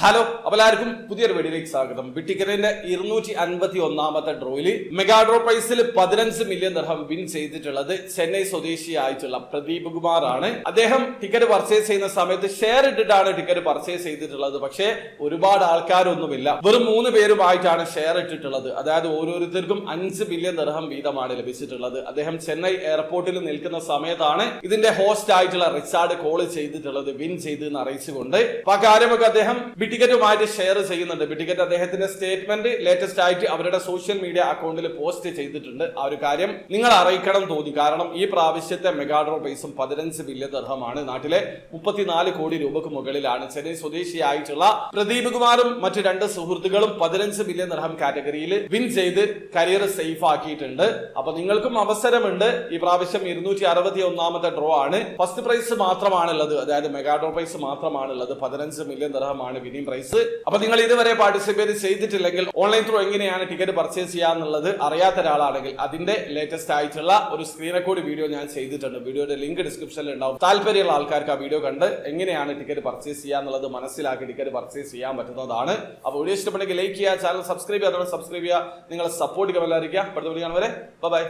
Hello, എല്ലാവർക്കും പുതിയൊരു വീഡിയോയിലേക്ക് സ്വാഗതം. ബിറ്റിക്കറ്റിന്റെ 251ാമത്തെ ഡ്രോയിൽ മെഗാ ഡ്രോ പ്രൈസിൽ 15 മില്യൺ ദിർഹം വിൻ ചെയ്തിട്ടുള്ളത് ചെന്നൈ സ്വദേശിയായിട്ടുള്ള പ്രദീപ് കുമാർ ആണ്. അദ്ദേഹം ടിക്കറ്റ് പർച്ചേസ് ചെയ്യുന്ന സമയത്ത് ഷെയർ ഇട്ടിട്ടാണ് ടിക്കറ്റ് പർച്ചേസ് ചെയ്തിട്ടുള്ളത്. പക്ഷേ ഒരുപാട് ആൾക്കാരൊന്നുമില്ല, വെറും 3 പേരുമായിട്ടാണ് ഷെയർ ഇട്ടിട്ടുള്ളത്. അതായത് ഓരോരുത്തർക്കും 5 മില്യൺ ദിർഹം വീതമാണ് ലഭിച്ചിട്ടുള്ളത്. അദ്ദേഹം ചെന്നൈ എയർപോർട്ടിൽ നിൽക്കുന്ന സമയത്താണ് ഇതിന്റെ ഹോസ്റ്റ് ആയിട്ടുള്ള റിച്ചാർഡ് കോൾ ചെയ്തിട്ടുള്ളത്, വിൻ ചെയ്ത് എന്ന് അറിയിച്ചുകൊണ്ട്. അപ്പൊ ആ കാര്യമൊക്കെ അദ്ദേഹം ബിറ്റിക്കറ്റുമായിട്ട് ഷെയർ ചെയ്യുന്നുണ്ട്. ബിറ്റിക്കറ്റ് അദ്ദേഹത്തിന്റെ സ്റ്റേറ്റ്മെന്റ് ലേറ്റസ്റ്റ് ആയിട്ട് അവരുടെ സോഷ്യൽ മീഡിയ അക്കൗണ്ടിൽ പോസ്റ്റ് ചെയ്തിട്ടുണ്ട്. ആ ഒരു കാര്യം നിങ്ങൾ അറിയിക്കണം തോന്നി. കാരണം ഈ പ്രാവശ്യത്തെ മെഗാ ഡ്രോ പ്രൈസും 15 മില്യൺ ദിർഹമാണ്. നാട്ടിലെ 34 കോടി രൂപക്ക് മുകളിലാണ്. ചെന്നൈ സ്വദേശിയായിട്ടുള്ള പ്രദീപ് കുമാറും മറ്റു 2 സുഹൃത്തുക്കളും 15 മില്യൺ ദിർഹം കാറ്റഗറിയിൽ വിൻ ചെയ്ത് കരിയർ സേഫ് ആക്കിയിട്ടുണ്ട്. അപ്പൊ നിങ്ങൾക്കും അവസരമുണ്ട്. ഈ പ്രാവശ്യം 261ാമത്തെ ഡ്രോ ആണ്. ഫസ്റ്റ് പ്രൈസ് മാത്രമാണുള്ളത്, അതായത് മെഗാ ഡ്രോ പ്രൈസ് മാത്രമാണുള്ളത്. 15 മില്യൺ ദിർഹമാണ് വിന്നിംഗ് പ്രൈസ്. അപ്പൊ നിങ്ങൾ ഇതുവരെ പാർട്ടിസിപ്പേറ്റ് ചെയ്തിട്ടില്ലെങ്കിൽ ഓൺലൈൻ ത്രൂ എങ്ങനെയാണ് ടിക്കറ്റ് പർച്ചേസ് ചെയ്യാന്നുള്ളത് അറിയാത്ത ഒരാളാണെങ്കിൽ അതിന്റെ ലേറ്റസ്റ്റ് ആയിട്ടുള്ള ഒരു സ്ക്രീൻ റെക്കോർഡ് വീഡിയോ ഞാൻ ചെയ്തിട്ടുണ്ട്. വീഡിയോയുടെ ലിങ്ക് ഡിസ്ക്രിപ്ഷനിൽ ഉണ്ടാവും. താല്പര്യമുള്ള ആൾക്കാർക്ക് ആ വീഡിയോ കണ്ട് എങ്ങനെയാണ് ടിക്കറ്റ് പർച്ചേസ് ചെയ്യാന്നുള്ളത് മനസ്സിലാക്കി ടിക്കറ്റ് പർച്ചേസ് ചെയ്യാൻ പറ്റുന്നതാണ്. അപ്പോൾ വീഡിയോ ഇഷ്ടപ്പെട്ടെങ്കിൽ ലൈക്ക് ചെയ്യുക, ചാനൽ സബ്സ്ക്രൈബ് ചെയ്യാത്തവർ സബ്സ്ക്രൈബ് ചെയ്യുക. നിങ്ങളെ സപ്പോർട്ട് ചെയ്യാൻ എല്ലാവരും. അടുത്ത വീഡിയോ കാണുവരെ ബൈ.